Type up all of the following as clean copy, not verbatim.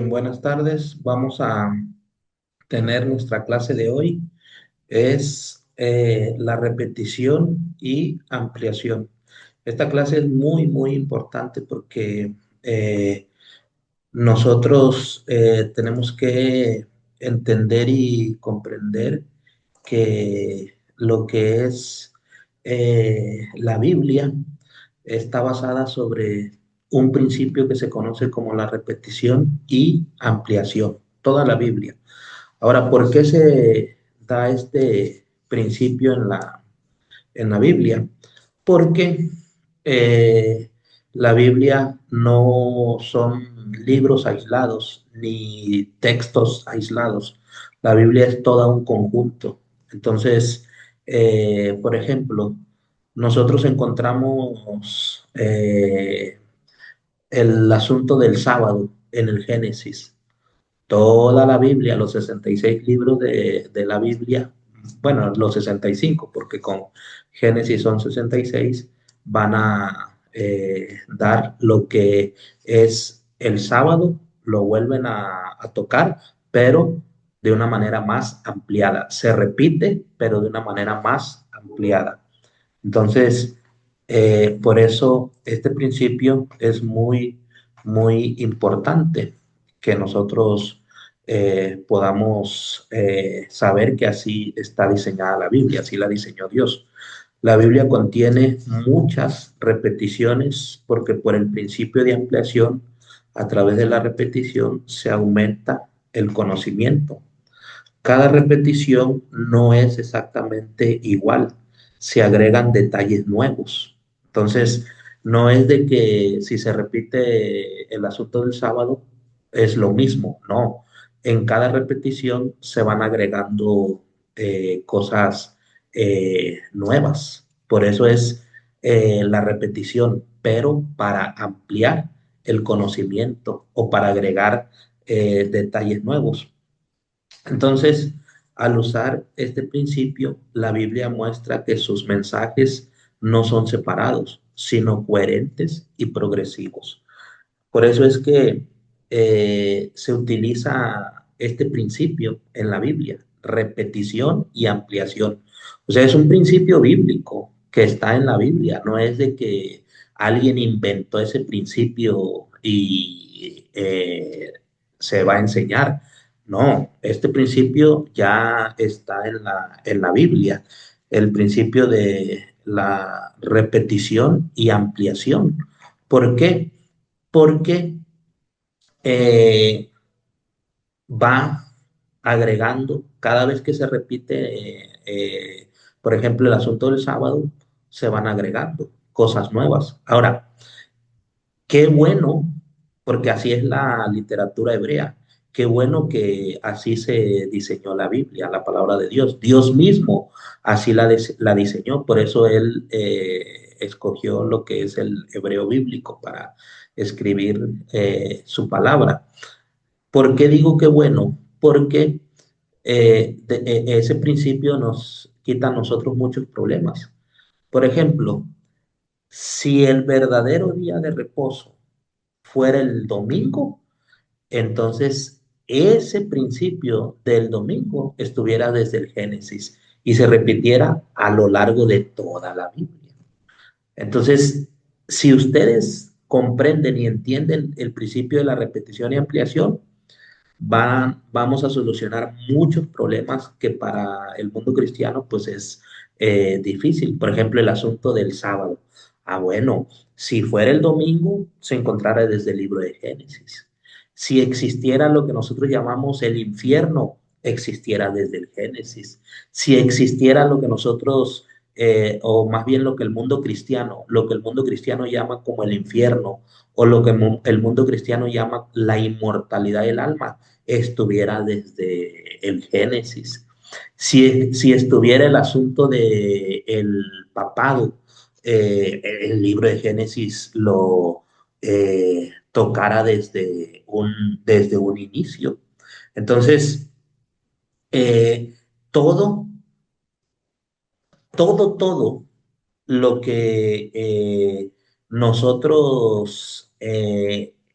Bien, buenas tardes. Vamos a tener nuestra clase de hoy. Es la repetición y ampliación. Esta clase es muy, muy importante porque eh, nosotros tenemos que entender y comprender que lo que es la Biblia está basada sobre un principio que se conoce como la repetición y ampliación, toda la Biblia. Ahora, ¿por qué se da este principio en la Biblia? Porque eh, la Biblia no son libros aislados ni textos aislados. La Biblia es todo un conjunto. Entonces, por ejemplo, nosotros encontramos el asunto del sábado en el Génesis. Toda la Biblia, los 66 libros de la Biblia, bueno, los 65, porque con Génesis son 66, van a dar lo que es el sábado, lo vuelven a tocar, pero de una manera más ampliada. Se repite, pero de una manera más ampliada. Entonces, por eso este principio es muy, muy importante que nosotros podamos saber que así está diseñada la Biblia, así la diseñó Dios. La Biblia contiene muchas repeticiones porque por el principio de ampliación, a través de la repetición, se aumenta el conocimiento. Cada repetición no es exactamente igual, se agregan detalles nuevos. Entonces, no es de que si se repite el asunto del sábado, es lo mismo, no. En cada repetición se van agregando cosas nuevas. Por eso es la repetición, pero para ampliar el conocimiento o para agregar detalles nuevos. Entonces, al usar este principio, la Biblia muestra que sus mensajes no son separados, sino coherentes y progresivos. Por eso es que se utiliza este principio en la Biblia, repetición y ampliación. O sea, es un principio bíblico que está en la Biblia, no es de que alguien inventó ese principio y se va a enseñar. No, este principio ya está en la Biblia, el principio de la repetición y ampliación. ¿Por qué? Porque eh, va agregando, cada vez que se repite, por ejemplo, el asunto del sábado, se van agregando cosas nuevas. Ahora, qué bueno, porque así es la literatura hebrea. Qué bueno que así se diseñó la Biblia, la palabra de Dios. Dios mismo así la diseñó, por eso Él escogió lo que es el hebreo bíblico para escribir su palabra. ¿Por qué digo que bueno? Porque ese principio nos quita a nosotros muchos problemas. Por ejemplo, si el verdadero día de reposo fuera el domingo, entonces ese principio del domingo estuviera desde el Génesis y se repitiera a lo largo de toda la Biblia. Entonces, si ustedes comprenden y entienden el principio de la repetición y ampliación, vamos a solucionar muchos problemas que para el mundo cristiano pues es difícil. Por ejemplo, el asunto del sábado. Ah, bueno, si fuera el domingo, se encontrara desde el libro de Génesis. Si existiera lo que nosotros llamamos el infierno, existiera desde el Génesis. Si existiera lo que nosotros, o más bien lo que el mundo cristiano llama como el infierno, o lo que el mundo cristiano llama la inmortalidad del alma, estuviera desde el Génesis. Si estuviera el asunto de el papado, el libro de Génesis lo tocara desde un inicio. Entonces, eh, todo, todo lo que nosotros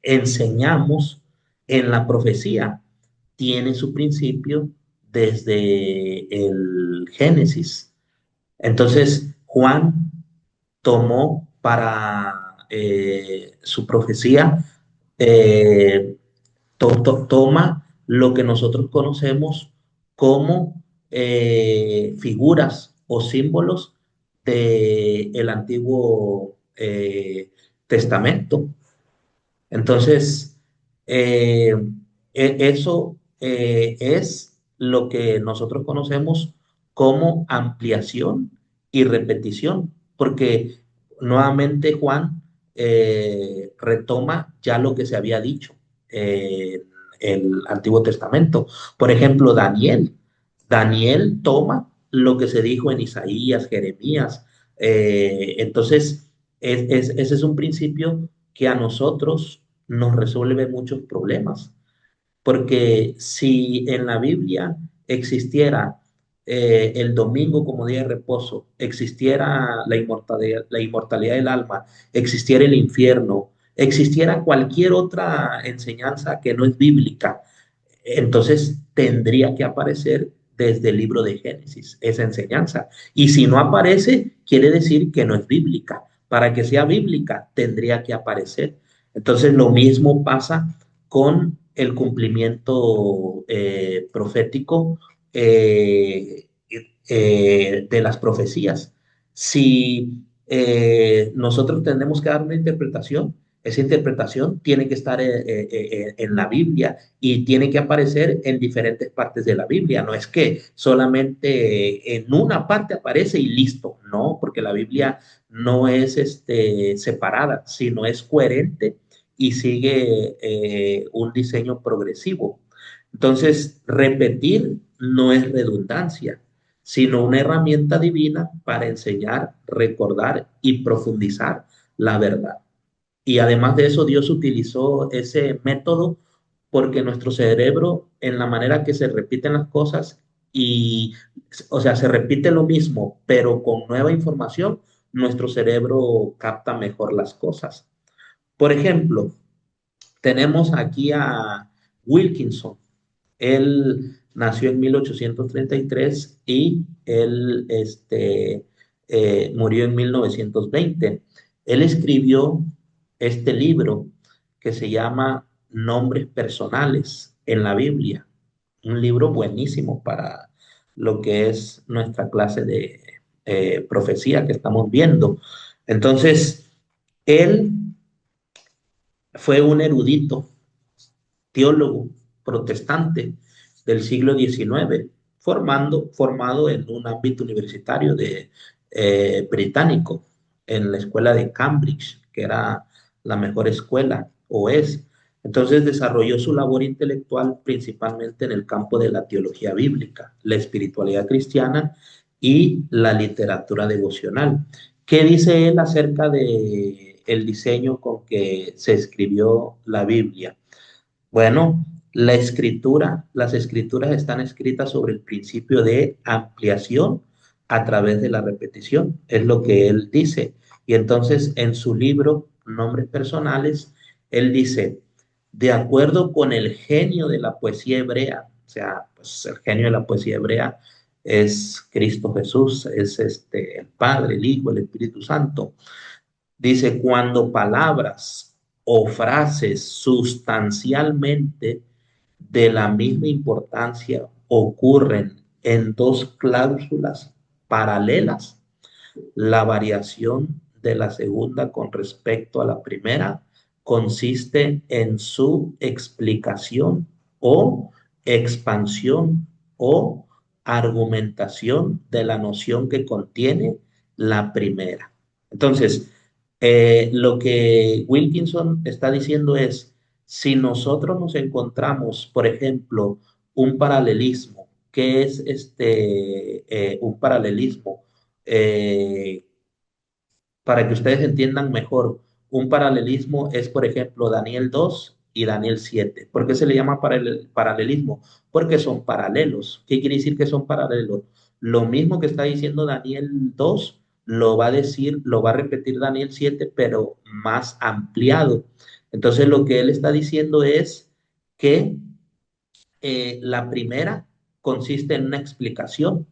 enseñamos en la profecía tiene su principio desde el Génesis. Entonces, Juan tomó para su profecía, eh, toma lo que nosotros conocemos como figuras o símbolos del Antiguo Testamento. Entonces, eh, eso es lo que nosotros conocemos como ampliación y repetición, porque nuevamente Juan retoma ya lo que se había dicho en el Antiguo Testamento. Por ejemplo, Daniel toma lo que se dijo en Isaías, Jeremías. Entonces, ese es un principio que a nosotros nos resuelve muchos problemas, porque si en la Biblia existiera el domingo como día de reposo, existiera la inmortalidad del alma, existiera el infierno, existiera cualquier otra enseñanza que no es bíblica, entonces tendría que aparecer desde el libro de Génesis esa enseñanza. Y si no aparece, quiere decir que no es bíblica. Para que sea bíblica, tendría que aparecer. Entonces lo mismo pasa con el cumplimiento profético de las profecías. Si nosotros tenemos que dar una interpretación, esa interpretación tiene que estar en la Biblia y tiene que aparecer en diferentes partes de la Biblia. No es que solamente en una parte aparece y listo, no, porque la Biblia no es separada, sino es coherente y sigue un diseño progresivo. Entonces, repetir no es redundancia, sino una herramienta divina para enseñar, recordar y profundizar la verdad. Y además de eso, Dios utilizó ese método porque nuestro cerebro, en la manera que se repiten las cosas y, o sea, se repite lo mismo, pero con nueva información, nuestro cerebro capta mejor las cosas. Por ejemplo, tenemos aquí a Wilkinson. Él nació en 1833 y él murió en 1920. Él escribió este libro que se llama Nombres Personales en la Biblia, un libro buenísimo para lo que es nuestra clase de profecía que estamos viendo. Entonces, él fue un erudito teólogo protestante del siglo XIX, formado en un ámbito universitario británico, en la escuela de Cambridge, que era la mejor escuela, o es. Entonces desarrolló su labor intelectual principalmente en el campo de la teología bíblica, la espiritualidad cristiana y la literatura devocional. ¿Qué dice él acerca de el diseño con que se escribió la Biblia? Bueno, las escrituras están escritas sobre el principio de ampliación a través de la repetición, es lo que él dice. Y entonces en su libro, Nombres Personales, él dice, de acuerdo con el genio de la poesía hebrea, o sea, pues el genio de la poesía hebrea es Cristo Jesús, es el Padre, el Hijo, el Espíritu Santo. Dice, cuando palabras o frases sustancialmente de la misma importancia ocurren en dos cláusulas paralelas, la variación de la segunda con respecto a la primera consiste en su explicación o expansión o argumentación de la noción que contiene la primera. Entonces, lo que Wilkinson está diciendo es, si nosotros nos encontramos, por ejemplo, un paralelismo, ¿qué es un paralelismo? Eh, para que ustedes entiendan mejor, un paralelismo es, por ejemplo, Daniel 2 y Daniel 7. ¿Por qué se le llama paralelismo? Porque son paralelos. ¿Qué quiere decir que son paralelos? Lo mismo que está diciendo Daniel 2 lo va a decir, lo va a repetir Daniel 7, pero más ampliado. Entonces, lo que él está diciendo es que la primera consiste en una explicación,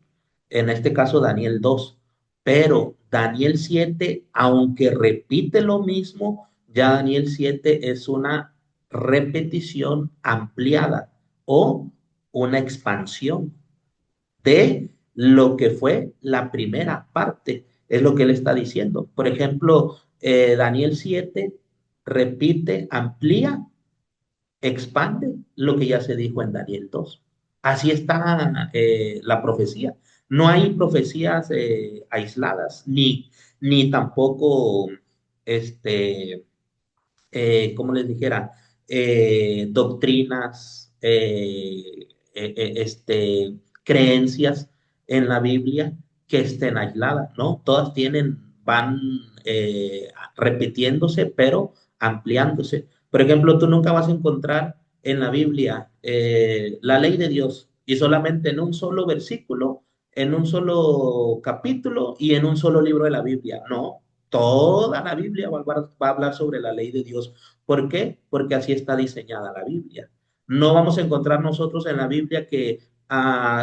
en este caso Daniel 2, pero Daniel 7, aunque repite lo mismo, ya Daniel 7 es una repetición ampliada o una expansión de lo que fue la primera parte. Es lo que él está diciendo. Por ejemplo, Daniel 7 repite, amplía, expande lo que ya se dijo en Daniel 2. Así está la profecía. No hay profecías aisladas, ni tampoco, este, como les dijera, doctrinas, creencias en la Biblia que estén aisladas, ¿no? Todas van repitiéndose, pero ampliándose. Por ejemplo, tú nunca vas a encontrar en la Biblia la ley de Dios y solamente en un solo versículo, en un solo capítulo y en un solo libro de la Biblia. No, toda la Biblia va a hablar sobre la ley de Dios. ¿Por qué? Porque así está diseñada la Biblia. No vamos a encontrar nosotros en la Biblia que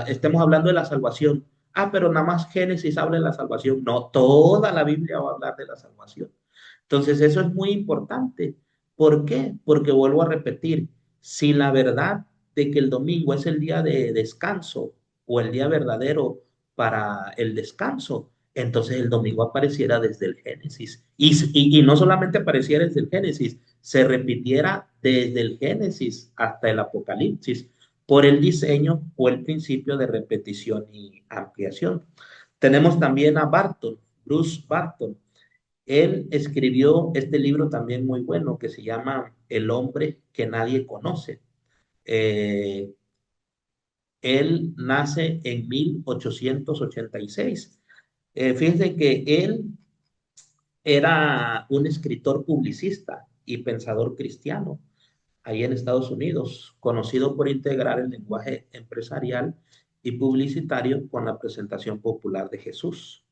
estemos hablando de la salvación. Pero nada más Génesis habla de la salvación. No, toda la Biblia va a hablar de la salvación. Entonces, eso es muy importante. ¿Por qué? Porque vuelvo a repetir, si la verdad de que el domingo es el día de descanso o el día verdadero para el descanso, entonces el domingo apareciera desde el Génesis. Y no solamente apareciera desde el Génesis, se repitiera desde el Génesis hasta el Apocalipsis por el diseño o el principio de repetición y ampliación. Tenemos también a Barton, Bruce Barton. Él escribió este libro también muy bueno que se llama El hombre que nadie conoce. Eh, Él nace en 1886. Fíjense que él era un escritor publicista y pensador cristiano ahí en Estados Unidos, conocido por integrar el lenguaje empresarial y publicitario con la presentación popular de Jesús.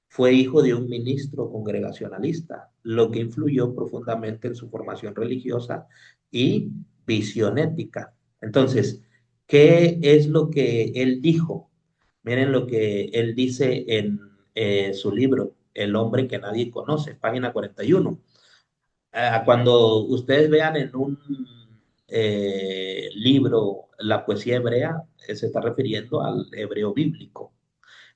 Fue hijo de un ministro congregacionalista, lo que influyó profundamente en su formación religiosa y visión ética. Entonces, ¿qué es lo que él dijo? Miren lo que él dice en su libro, El hombre que nadie conoce, página 41. Cuando ustedes vean en un libro la poesía hebrea, se está refiriendo al hebreo bíblico.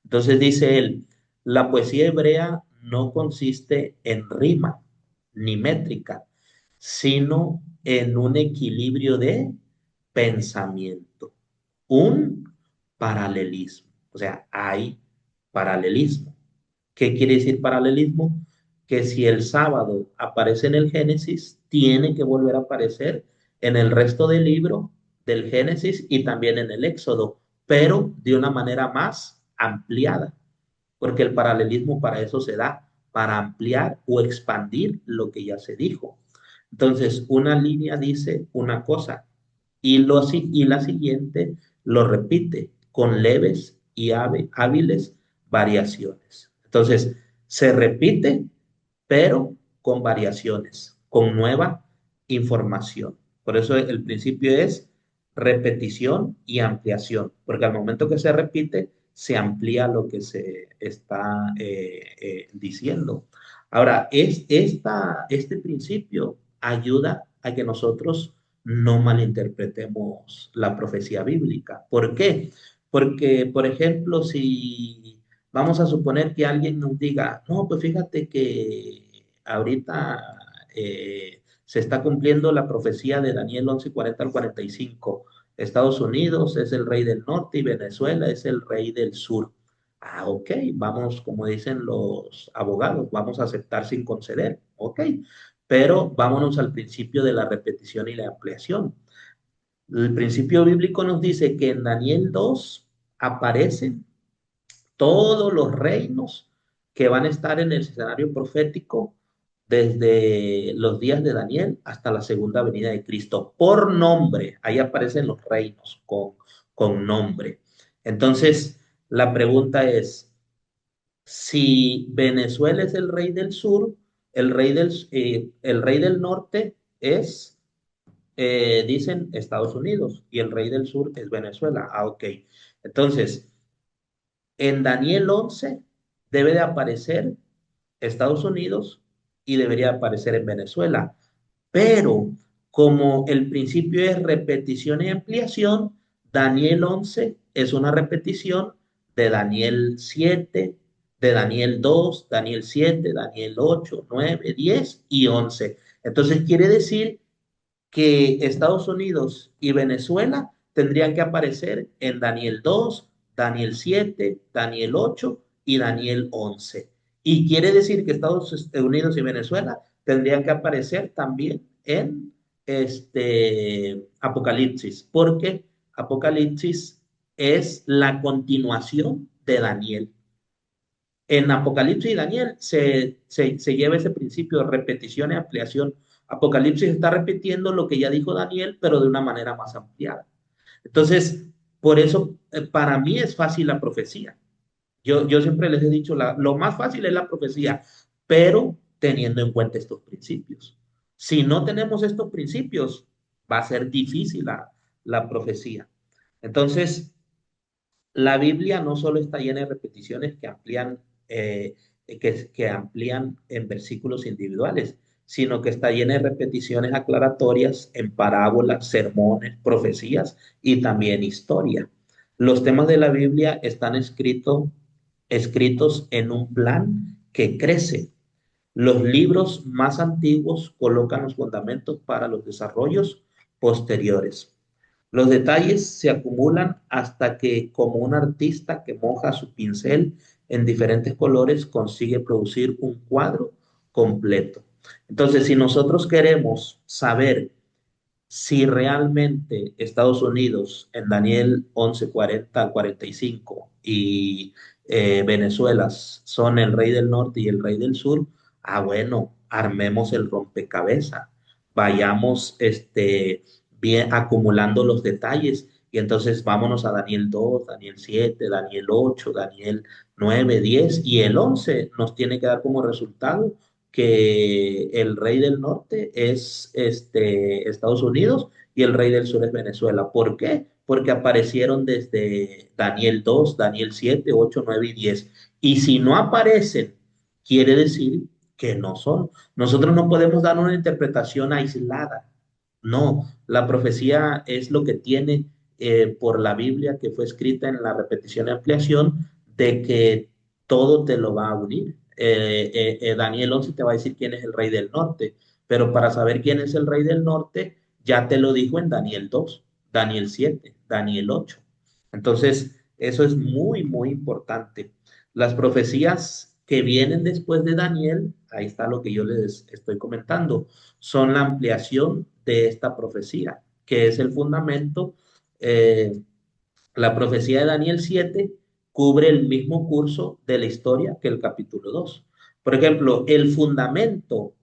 Entonces dice él, la poesía hebrea no consiste en rima ni métrica, sino en un equilibrio de pensamiento, un paralelismo. O sea, hay paralelismo. ¿Qué quiere decir paralelismo? Que si el sábado aparece en el Génesis, tiene que volver a aparecer en el resto del libro del Génesis y también en el Éxodo, pero de una manera más ampliada, porque el paralelismo para eso se da, para ampliar o expandir lo que ya se dijo. Entonces, una línea dice una cosa y la siguiente lo repite con leves y hábiles variaciones. Entonces, se repite, pero con variaciones, con nueva información. Por eso el principio es repetición y ampliación, porque al momento que se repite, se amplía lo que se está diciendo. Ahora, este principio ayuda a que nosotros no malinterpretemos la profecía bíblica. ¿Por qué? Porque, por ejemplo, si vamos a suponer que alguien nos diga, no, pues fíjate que ahorita se está cumpliendo la profecía de Daniel 11:40 al 45. Estados Unidos es el rey del norte y Venezuela es el rey del sur. Ok, vamos, como dicen los abogados, vamos a aceptar sin conceder. Ok, pero vámonos al principio de la repetición y la ampliación. El principio bíblico nos dice que en Daniel 2 aparecen todos los reinos que van a estar en el escenario profético desde los días de Daniel hasta la segunda venida de Cristo, por nombre. Ahí aparecen los reinos con nombre. Entonces, la pregunta es, si Venezuela es el rey del sur, el rey del norte es Dicen Estados Unidos y el rey del sur es Venezuela. Ah, ok. Entonces, en Daniel 11 debe de aparecer Estados Unidos y debería aparecer en Venezuela. Pero como el principio es repetición y ampliación, Daniel 11 es una repetición de Daniel 7, de Daniel 2, Daniel 7, Daniel 8, 9, 10 y 11. Entonces quiere decir que Estados Unidos y Venezuela tendrían que aparecer en Daniel 2, Daniel 7, Daniel 8 y Daniel 11. Y quiere decir que Estados Unidos y Venezuela tendrían que aparecer también en Apocalipsis, porque Apocalipsis es la continuación de Daniel. En Apocalipsis y Daniel se lleva ese principio de repetición y ampliación. Apocalipsis está repitiendo lo que ya dijo Daniel, pero de una manera más ampliada. Entonces, por eso para mí es fácil la profecía. Yo siempre les he dicho, lo más fácil es la profecía, pero teniendo en cuenta estos principios. Si no tenemos estos principios, va a ser difícil la profecía. Entonces, la Biblia no solo está llena de repeticiones que amplían en versículos individuales, sino que está llena de repeticiones aclaratorias en parábolas, sermones, profecías y también historia. Los temas de la Biblia están escritos en un plan que crece. Los libros más antiguos colocan los fundamentos para los desarrollos posteriores. Los detalles se acumulan hasta que, como un artista que moja su pincel en diferentes colores, consigue producir un cuadro completo. Entonces, si nosotros queremos saber si realmente Estados Unidos en Daniel 11:40 al 45 y Venezuela son el rey del norte y el rey del sur, bueno, armemos el rompecabezas, vayamos bien acumulando los detalles y entonces vámonos a Daniel 2, Daniel 7, Daniel 8, Daniel 9, 10 y el 11 nos tiene que dar como resultado que el rey del norte es Estados Unidos y el rey del sur es Venezuela. ¿Por qué? Porque aparecieron desde Daniel 2, Daniel 7, 8, 9 y 10. Y si no aparecen, quiere decir que no son. Nosotros no podemos dar una interpretación aislada. No, la profecía es lo que tiene por la Biblia que fue escrita en la repetición y ampliación de que todo te lo va a unir. Daniel 11 te va a decir quién es el rey del norte, pero para saber quién es el rey del norte, ya te lo dijo en Daniel 2, Daniel 7, Daniel 8. Entonces, eso es muy, muy importante. Las profecías que vienen después de Daniel, ahí está lo que yo les estoy comentando, son la ampliación de esta profecía, que es el fundamento. eh, la profecía de Daniel 7 cubre el mismo curso de la historia que el capítulo 2. Por ejemplo, el fundamento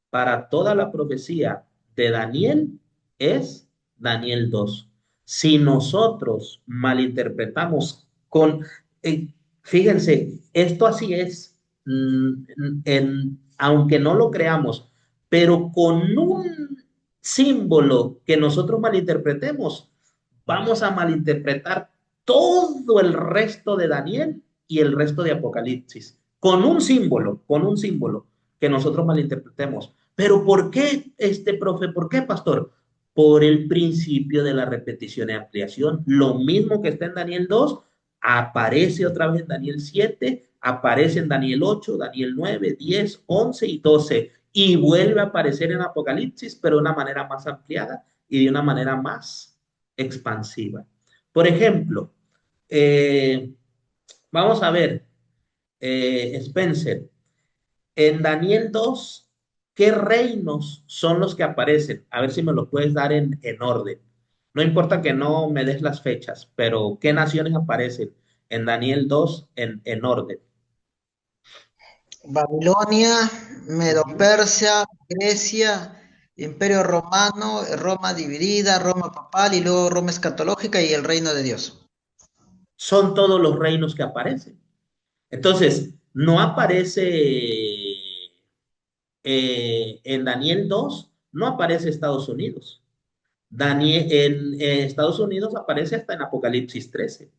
para toda la profecía de Daniel es Daniel 2. Si nosotros malinterpretamos eh, fíjense, esto así es, aunque no lo creamos, pero con un símbolo que nosotros malinterpretemos, vamos a malinterpretar todo el resto de Daniel y el resto de Apocalipsis, con un símbolo que nosotros malinterpretemos. Pero ¿por qué, profe? ¿Por qué, pastor? Por el principio de la repetición y ampliación. Lo mismo que está en Daniel 2, aparece otra vez en Daniel 7, aparece en Daniel 8, Daniel 9, 10, 11 y 12. Y vuelve a aparecer en Apocalipsis, pero de una manera más ampliada y de una manera más expansiva. Por ejemplo, eh, vamos a ver, Spencer, en Daniel 2, ¿qué reinos son los que aparecen? A ver si me lo puedes dar en orden. No importa que no me des las fechas, pero ¿qué naciones aparecen en Daniel 2 en orden? Babilonia, Ujú. Medo-Persia, Grecia, Imperio Romano, Roma dividida, Roma papal y luego Roma escatológica y el reino de Dios. Son todos los reinos que aparecen. Entonces, no aparece en Daniel 2, no aparece Estados Unidos. Daniel, en Estados Unidos aparece hasta en Apocalipsis 13.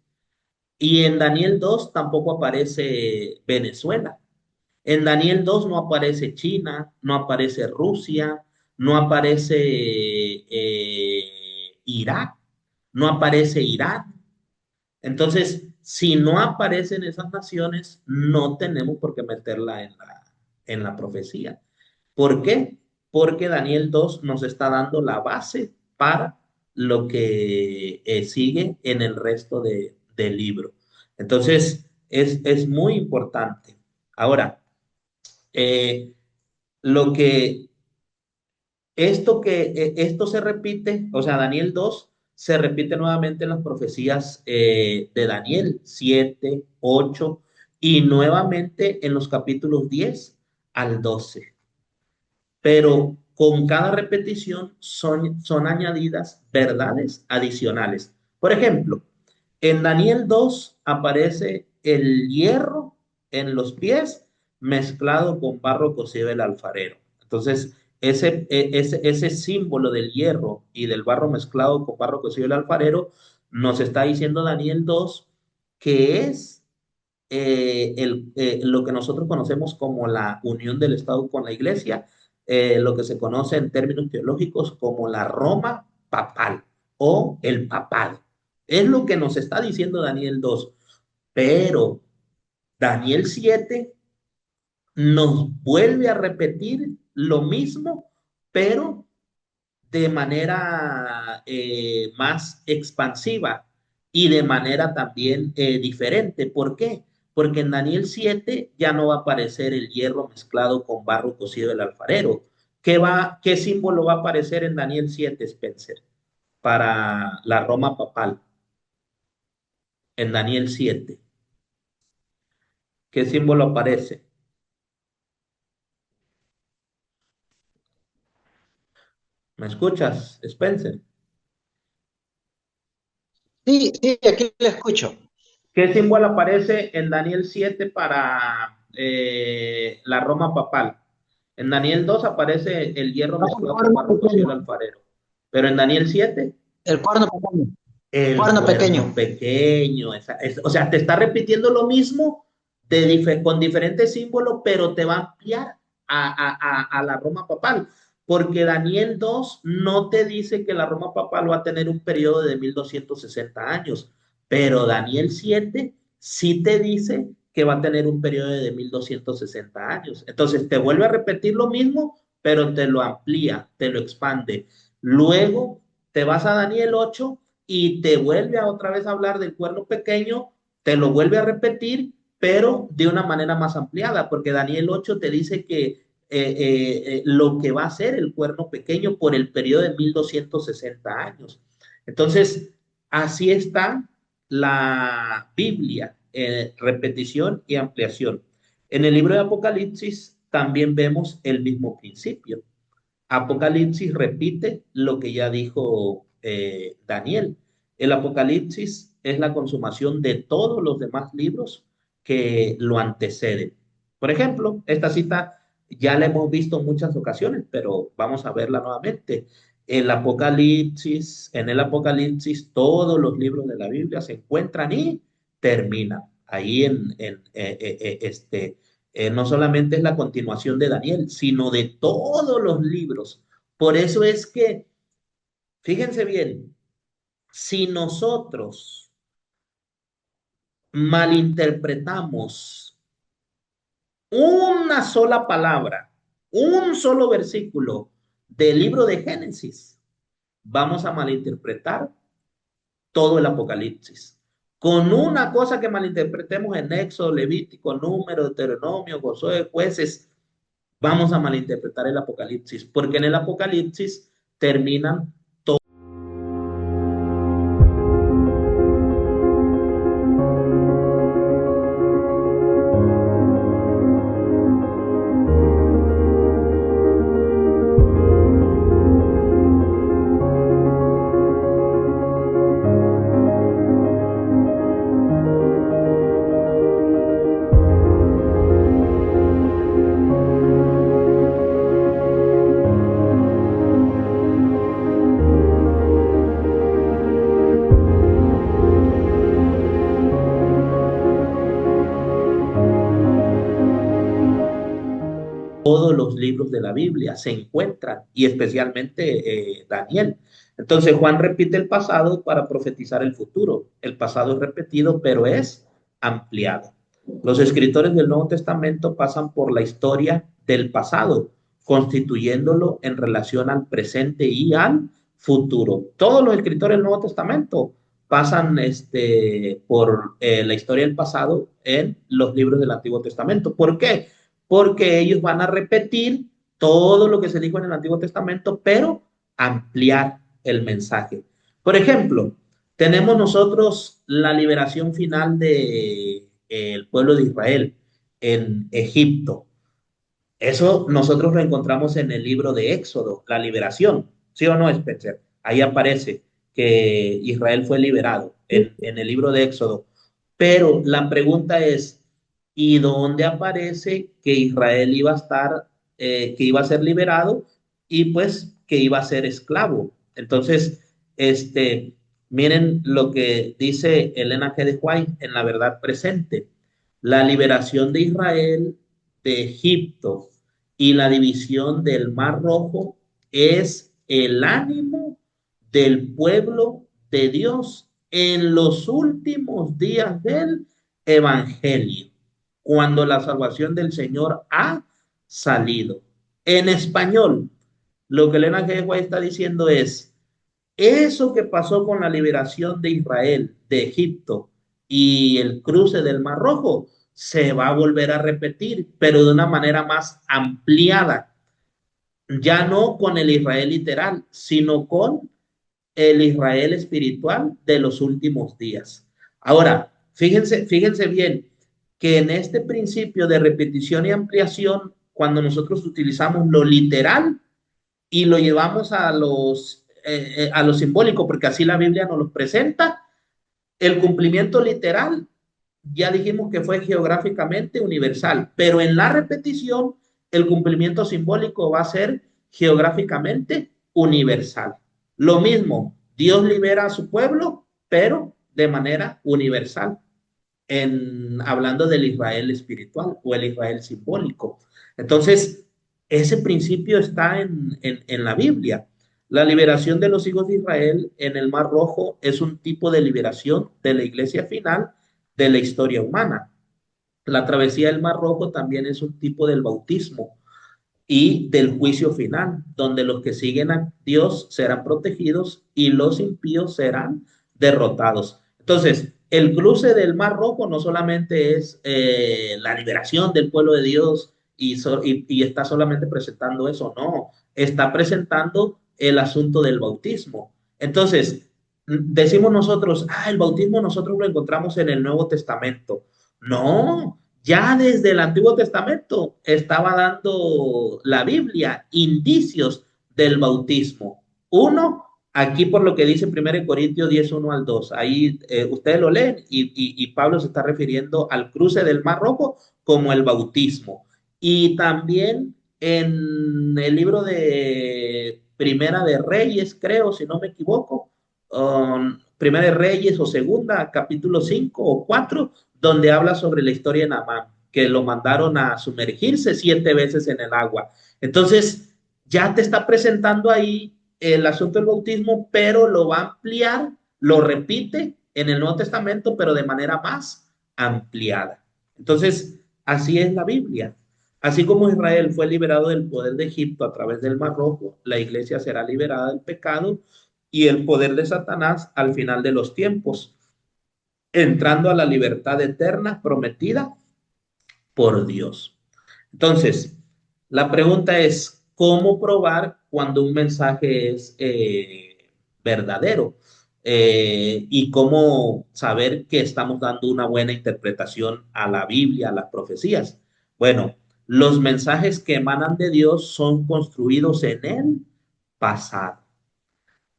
Y en Daniel 2 tampoco aparece Venezuela. En Daniel 2 no aparece China, no aparece Rusia, no aparece Irak, no aparece Irán. Entonces, si no aparecen esas naciones, no tenemos por qué meterla en la profecía. ¿Por qué? Porque Daniel 2 nos está dando la base para lo que sigue en el resto del libro. Entonces, es muy importante. Ahora, eh, lo que esto se repite, o sea, Daniel 2 se repite nuevamente en las profecías de Daniel 7, 8 y nuevamente en los capítulos 10 al 12. Pero con cada repetición son añadidas verdades adicionales. Por ejemplo, en Daniel 2 aparece el hierro en los pies mezclado con barro cocido del alfarero. Entonces, ese símbolo del hierro y del barro mezclado con barro cocido del alfarero nos está diciendo Daniel 2 que es lo que nosotros conocemos como la unión del Estado con la Iglesia, lo que se conoce en términos teológicos como la Roma papal o el papado. Es lo que nos está diciendo Daniel 2, pero Daniel 7 nos vuelve a repetir lo mismo, pero de manera más expansiva y de manera también diferente. ¿Por qué? Porque en Daniel 7 ya no va a aparecer el hierro mezclado con barro cocido del alfarero. ¿Qué símbolo va a aparecer en Daniel 7, Spencer, para la Roma papal? En Daniel 7, ¿qué símbolo aparece? ¿Me escuchas, Spencer? Sí, sí, aquí le escucho. ¿Qué símbolo aparece en Daniel 7 para la Roma papal? En Daniel 2 aparece el hierro No, el mezclado con cuerno barro cocido pequeño. al alfarero. Pero en Daniel 7, El cuerno pequeño. el Cuerno cuerno pequeño. pequeño. O sea, te está repitiendo lo mismo con diferentes símbolos, pero te va a ampliar a la Roma papal. Porque Daniel 2 no te dice que la Roma papal va a tener un periodo de 1260 años, pero Daniel 7 sí te dice que va a tener un periodo de 1260 años. Entonces te vuelve a repetir lo mismo, pero te lo amplía, te lo expande. Luego te vas a Daniel 8 y te vuelve a otra vez a hablar del cuerno pequeño, te lo vuelve a repetir, pero de una manera más ampliada, porque Daniel 8 te dice que lo que va a ser el cuerno pequeño por el periodo de 1260 años. Entonces, así está la Biblia, repetición y ampliación. En el libro de Apocalipsis también vemos el mismo principio. Apocalipsis repite lo que ya dijo Daniel. El Apocalipsis es la consumación de todos los demás libros que lo anteceden. Por ejemplo, esta cita ya la hemos visto en muchas ocasiones, pero vamos a verla nuevamente. En el Apocalipsis, todos los libros de la Biblia se encuentran y terminan. Ahí no solamente es la continuación de Daniel, sino de todos los libros. Por eso es que, fíjense bien, si nosotros malinterpretamos una sola palabra, un solo versículo del libro de Génesis, vamos a malinterpretar todo el Apocalipsis. Con una cosa que malinterpretemos en Éxodo, Levítico, Número, Deuteronomio, Josué, Jueces, vamos a malinterpretar el Apocalipsis, porque en el Apocalipsis terminan libros de la Biblia se encuentran, y especialmente Daniel. Entonces Juan repite el pasado para profetizar el futuro. El pasado es repetido, pero es ampliado. Los escritores del Nuevo Testamento pasan por la historia del pasado, constituyéndolo en relación al presente y al futuro. Todos los escritores del Nuevo Testamento pasan por la historia del pasado en los libros del Antiguo Testamento. ¿Por qué? Porque ellos van a repetir todo lo que se dijo en el Antiguo Testamento, pero ampliar el mensaje. Por ejemplo, tenemos nosotros la liberación final de el pueblo de Israel en Egipto. Eso nosotros lo encontramos en el libro de Éxodo, la liberación. ¿Sí o no, Spencer? Ahí aparece que Israel fue liberado en el libro de Éxodo. Pero la pregunta es, ¿y dónde aparece que Israel iba a estar, que iba a ser liberado y pues que iba a ser esclavo? Entonces, miren lo que dice Elena G. de White en La Verdad Presente. La liberación de Israel de Egipto y la división del Mar Rojo es el ánimo del pueblo de Dios en los últimos días del Evangelio, cuando la salvación del Señor ha salido. En español, lo que Elena G. White está diciendo es, eso que pasó con la liberación de Israel, de Egipto y el cruce del Mar Rojo, se va a volver a repetir, pero de una manera más ampliada, ya no con el Israel literal, sino con el Israel espiritual de los últimos días. Ahora, fíjense bien que en este principio de repetición y ampliación, cuando nosotros utilizamos lo literal y lo llevamos a lo simbólico, porque así la Biblia nos lo presenta, el cumplimiento literal, ya dijimos que fue geográficamente universal, pero en la repetición, el cumplimiento simbólico va a ser geográficamente universal. Lo mismo, Dios libera a su pueblo, pero de manera universal, hablando del Israel espiritual o el Israel simbólico. Entonces, ese principio está en la Biblia. La liberación de los hijos de Israel en el Mar Rojo es un tipo de liberación de la iglesia final de la historia humana. La travesía del Mar Rojo también es un tipo del bautismo y del juicio final, donde los que siguen a Dios serán protegidos y los impíos serán derrotados. Entonces, el cruce del Mar Rojo no solamente es la liberación del pueblo de Dios y está solamente presentando eso, no, está presentando el asunto del bautismo. Entonces, decimos nosotros, el bautismo nosotros lo encontramos en el Nuevo Testamento. No, ya desde el Antiguo Testamento estaba dando la Biblia indicios del bautismo. Uno, aquí por lo que dice 1 Corintios 10, 1 al 2. Ahí ustedes lo leen y Pablo se está refiriendo al cruce del Mar Rojo como el bautismo. Y también en el libro de Primera de Reyes, creo, si no me equivoco, Primera de Reyes o Segunda, capítulo 5 o 4, donde habla sobre la historia de Naamán, que lo mandaron a sumergirse 7 veces en el agua. Entonces, ya te está presentando ahí el asunto del bautismo, pero lo va a ampliar, lo repite en el Nuevo Testamento, pero de manera más ampliada. Entonces, así es la Biblia. Así como Israel fue liberado del poder de Egipto a través del Mar Rojo, la iglesia será liberada del pecado y el poder de Satanás al final de los tiempos, entrando a la libertad eterna prometida por Dios. Entonces, la pregunta es, ¿cómo probar cuando un mensaje es verdadero? Y cómo saber que estamos dando una buena interpretación a la Biblia, a las profecías. Bueno, los mensajes que emanan de Dios son construidos en el pasado.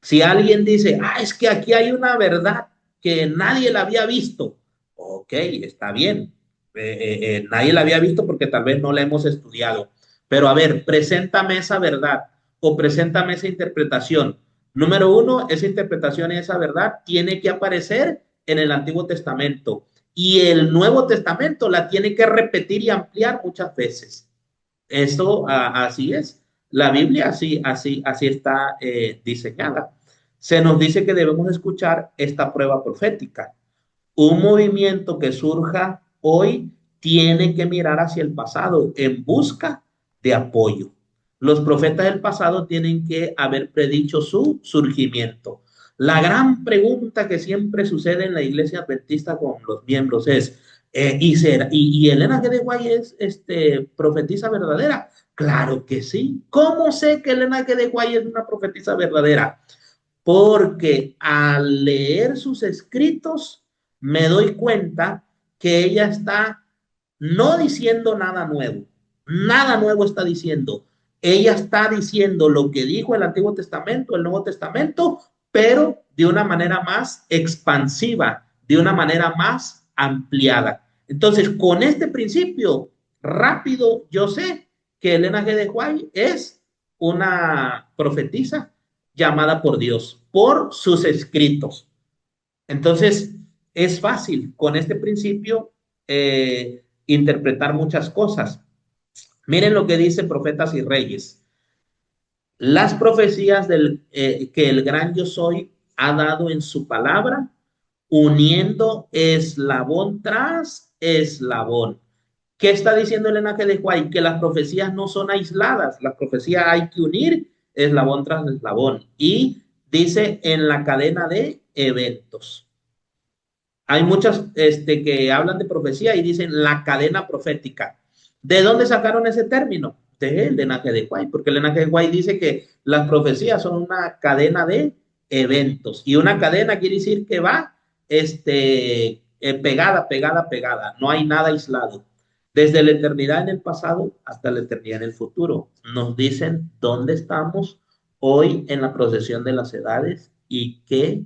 Si alguien dice, es que aquí hay una verdad que nadie la había visto, ok, está bien. Nadie la había visto porque tal vez no la hemos estudiado. Pero a ver, preséntame esa verdad o preséntame esa interpretación. Número uno, esa interpretación y esa verdad tiene que aparecer en el Antiguo Testamento y el Nuevo Testamento la tiene que repetir y ampliar muchas veces. Esto así es. La Biblia así está diseñada. Se nos dice que debemos escuchar esta prueba profética. Un movimiento que surja hoy tiene que mirar hacia el pasado en busca de apoyo. Los profetas del pasado tienen que haber predicho su surgimiento. La gran pregunta que siempre sucede en la iglesia adventista con los miembros es, ¿y Elena G. de Guay es profetisa verdadera? Claro que sí. ¿Cómo sé que Elena G. de Guay es una profetisa verdadera? Porque al leer sus escritos me doy cuenta que ella está no diciendo nada nuevo está diciendo. Ella está diciendo lo que dijo el Antiguo Testamento, el Nuevo Testamento, pero de una manera más expansiva, de una manera más ampliada. Entonces, con este principio, rápido, yo sé que Elena G. de White es una profetisa llamada por Dios, por sus escritos. Entonces, es fácil con este principio interpretar muchas cosas. Miren lo que dice Profetas y Reyes. Las profecías que el gran yo soy ha dado en su palabra, uniendo eslabón tras eslabón. ¿Qué está diciendo el Enaje de Huay? Que las profecías no son aisladas, las profecías hay que unir eslabón tras eslabón. Y dice en la cadena de eventos. Hay muchas que hablan de profecía y dicen la cadena profética. ¿De dónde sacaron ese término? Del linaje de Guay, porque el linaje de Guay dice que las profecías son una cadena de eventos y una cadena quiere decir que va pegada, no hay nada aislado. Desde la eternidad en el pasado hasta la eternidad en el futuro. Nos dicen dónde estamos hoy en la procesión de las edades y qué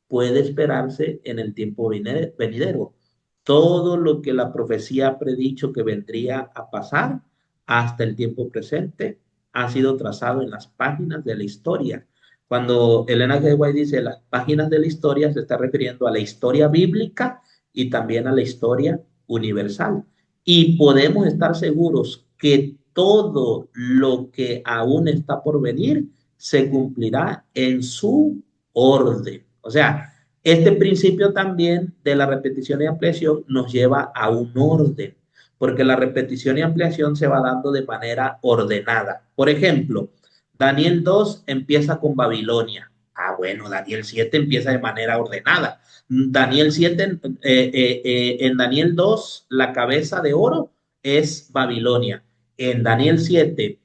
puede esperarse en el tiempo venidero. Todo lo que la profecía ha predicho que vendría a pasar hasta el tiempo presente ha sido trazado en las páginas de la historia. Cuando Elena G. White dice las páginas de la historia, se está refiriendo a la historia bíblica y también a la historia universal. Y podemos estar seguros que todo lo que aún está por venir se cumplirá en su orden. O sea, este principio también de la repetición y ampliación nos lleva a un orden, porque la repetición y ampliación se va dando de manera ordenada. Por ejemplo, Daniel 2 empieza con Babilonia. Ah, bueno, Daniel 7 empieza de manera ordenada. Daniel 7, en Daniel 2, la cabeza de oro es Babilonia. En Daniel 7,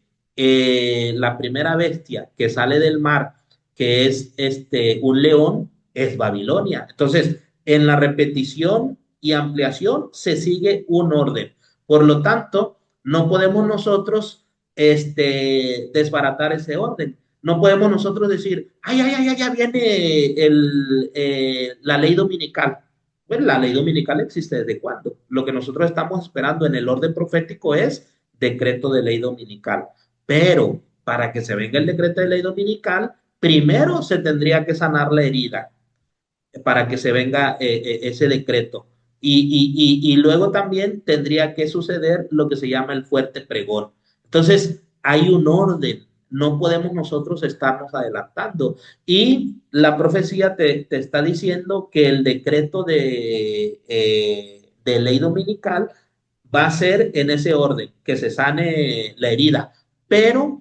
la primera bestia que sale del mar, que es un león, es Babilonia. Entonces, en la repetición y ampliación se sigue un orden. Por lo tanto, no podemos nosotros desbaratar ese orden. No podemos nosotros decir, ya viene la ley dominical. Bueno, la ley dominical existe desde cuándo. Lo que nosotros estamos esperando en el orden profético es decreto de ley dominical. Pero para que se venga el decreto de ley dominical, primero se tendría que sanar la herida para que se venga ese decreto. Y luego también tendría que suceder lo que se llama el fuerte pregón. Entonces, hay un orden, no podemos nosotros estarnos adelantando. Y la profecía te está diciendo que el decreto de ley dominical va a ser en ese orden, que se sane la herida, pero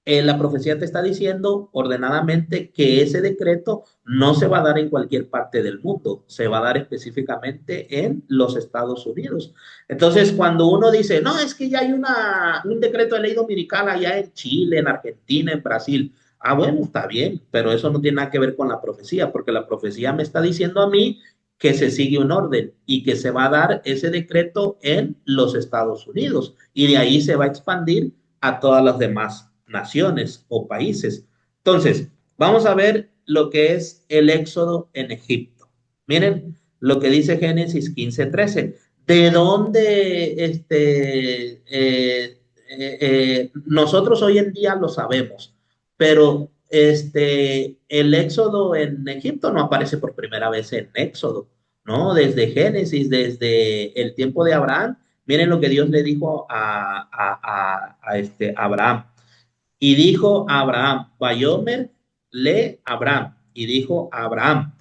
la profecía te está diciendo ordenadamente que ese decreto no se va a dar en cualquier parte del mundo, se va a dar específicamente en los Estados Unidos. Entonces, cuando uno dice, no, es que ya hay un decreto de ley dominical allá en Chile, en Argentina, en Brasil. Ah, bueno, está bien, pero eso no tiene nada que ver con la profecía, porque la profecía me está diciendo a mí que se sigue un orden y que se va a dar ese decreto en los Estados Unidos y de ahí se va a expandir a todas las demás naciones o países. Entonces, vamos a ver lo que es el éxodo en Egipto. Miren lo que dice Génesis 15:13. ¿De dónde nosotros hoy en día lo sabemos? Pero el éxodo en Egipto no aparece por primera vez en Éxodo, ¿no? Desde Génesis, desde el tiempo de Abraham, Miren lo que Dios le dijo a Abraham. Y dijo a Abraham, Bayomer le Abraham, y dijo a Abraham,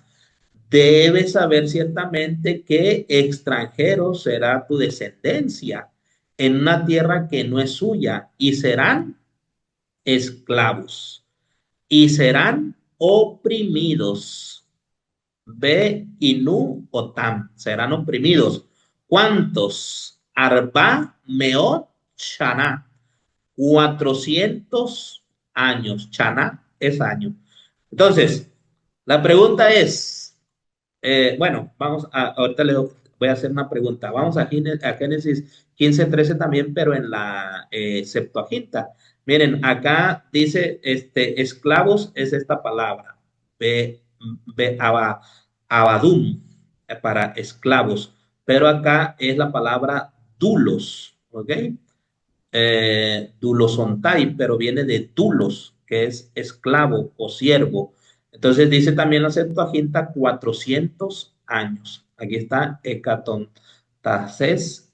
debes saber ciertamente que extranjero será tu descendencia en una tierra que no es suya, y serán esclavos, y serán oprimidos. Ve y nu otam, serán oprimidos. ¿Cuántos? Arba meot shana, 400 años. Chana es año. Entonces, la pregunta es, bueno, ahorita les voy a hacer una pregunta. Vamos a Génesis 15:13 también, pero en la Septuaginta. Miren, acá dice, esclavos es esta palabra, be, abadum, para esclavos, pero acá es la palabra dulos, ¿ok? Dulosontai, pero viene de dulos, que es esclavo o siervo. Entonces dice también la Septuaginta 400 años. Aquí está hecatontases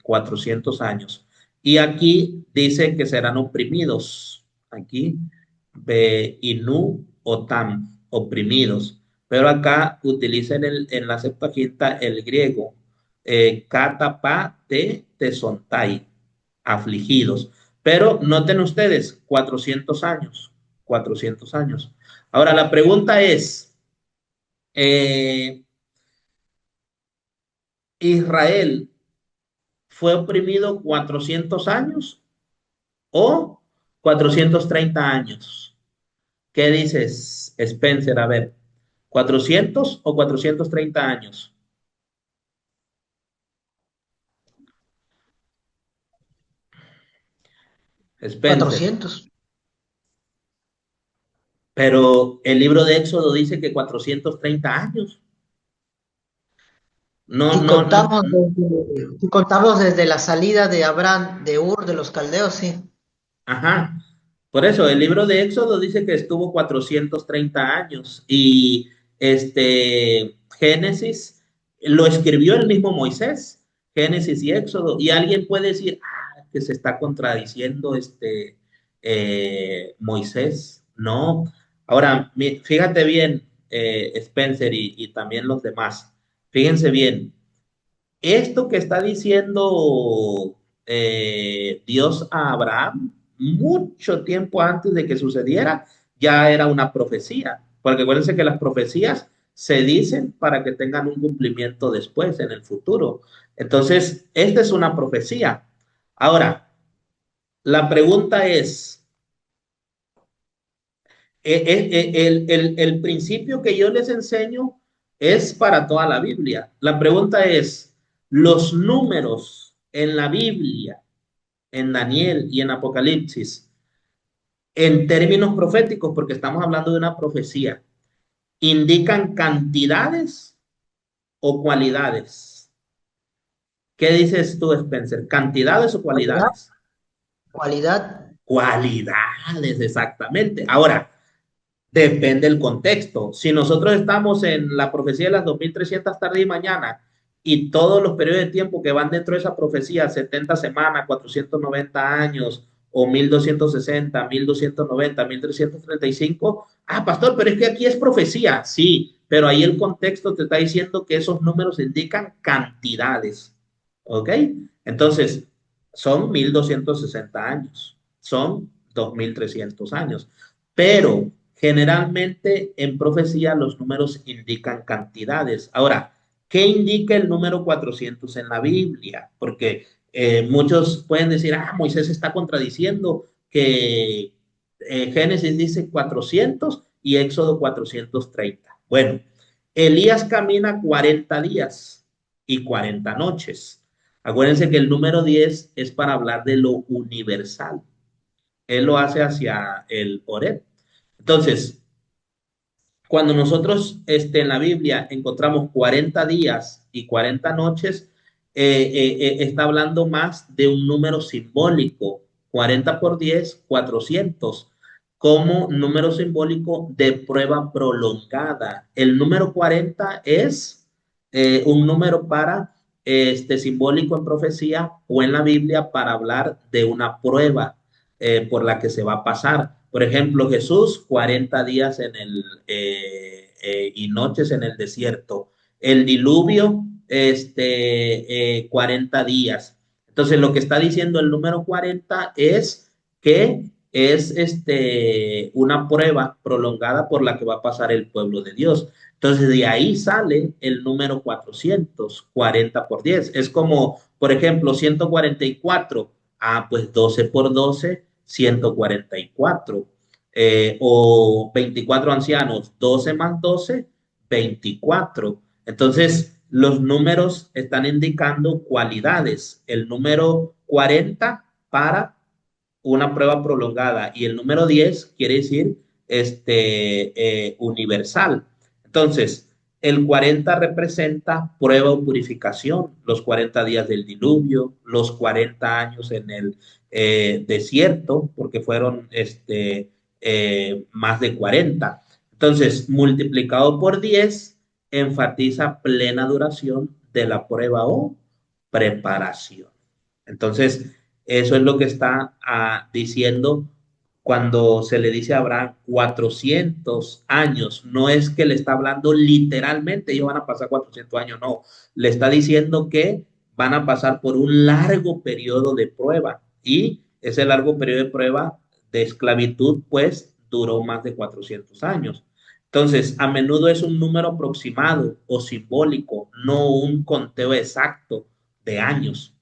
400 años. Y aquí dice que serán oprimidos. Aquí, be inu otam, oprimidos. Pero acá utiliza en la Septuaginta el griego katapa te tesontai, afligidos. Pero noten ustedes, 400 años, 400 años. Ahora, la pregunta es, eh, ¿Israel fue oprimido 400 años o 430 años? ¿Qué dices, Spencer? A ver, ¿400 o 430 años? Spencer. 400. Pero el libro de Éxodo dice que 430 años. No, Si no, no. contamos desde la salida de Abraham de Ur de los Caldeos, sí. Ajá. Por eso, el libro de Éxodo dice que estuvo 430 años y Génesis lo escribió el mismo Moisés, Génesis y Éxodo, y alguien puede decir que se está contradiciendo Moisés. No. Ahora, fíjate bien, Spencer y también los demás, fíjense bien, esto que está diciendo Dios a Abraham, mucho tiempo antes de que sucediera, ya era una profecía. Porque acuérdense que las profecías se dicen para que tengan un cumplimiento después, en el futuro. Entonces, esta es una profecía. Ahora, la pregunta es, el principio que yo les enseño es para toda la Biblia. La pregunta es, los números en la Biblia, en Daniel y en Apocalipsis, en términos proféticos, porque estamos hablando de una profecía, ¿indican cantidades o cualidades? ¿Qué dices tú, Spencer? ¿Cantidades o Cualidad, cualidades? cualidad. Cualidades, exactamente. Ahora, depende del contexto. Si nosotros estamos en la profecía de las 2300 tarde y mañana y todos los periodos de tiempo que van dentro de esa profecía, 70 semanas, 490 años o 1260, 1290, 1335, pastor, pero es que aquí es profecía. Sí, pero ahí el contexto te está diciendo que esos números indican cantidades. ¿Ok? Entonces, son 1260 años, son 2300 años, pero generalmente en profecía los números indican cantidades. Ahora, ¿qué indica el número 400 en la Biblia? Porque muchos pueden decir, Moisés está contradiciendo que Génesis dice 400 y Éxodo 430. Bueno, Elías camina 40 días y 40 noches. Acuérdense que el número 10 es para hablar de lo universal. Él lo hace hacia el Oreb. Entonces, cuando nosotros en la Biblia encontramos 40 días y 40 noches, está hablando más de un número simbólico. 40 por 10, 400, como número simbólico de prueba prolongada. El número 40 es un número para simbólico en profecía o en la Biblia para hablar de una prueba por la que se va a pasar. Por ejemplo, Jesús, 40 días y noches en el desierto. El diluvio, 40 días. Entonces, lo que está diciendo el número 40 es que es una prueba prolongada por la que va a pasar el pueblo de Dios. Entonces, de ahí sale el número 440 por 10. Es como, por ejemplo, 144. Ah, pues 12 por 12, 144. O 24 ancianos, 12 más 12, 24. Entonces, los números están indicando cualidades. El número 40 para una prueba prolongada y el número 10 quiere decir universal. Entonces, el 40 representa prueba o purificación, los 40 días del diluvio, los 40 años en el desierto, porque fueron más de 40. Entonces, multiplicado por 10 enfatiza plena duración de la prueba o preparación. Entonces, eso es lo que está diciendo cuando se le dice a Abraham 400 años. No es que le está hablando literalmente, ellos van a pasar 400 años, no. Le está diciendo que van a pasar por un largo periodo de prueba y ese largo periodo de prueba de esclavitud, pues, duró más de 400 años. Entonces, a menudo es un número aproximado o simbólico, no un conteo exacto de años.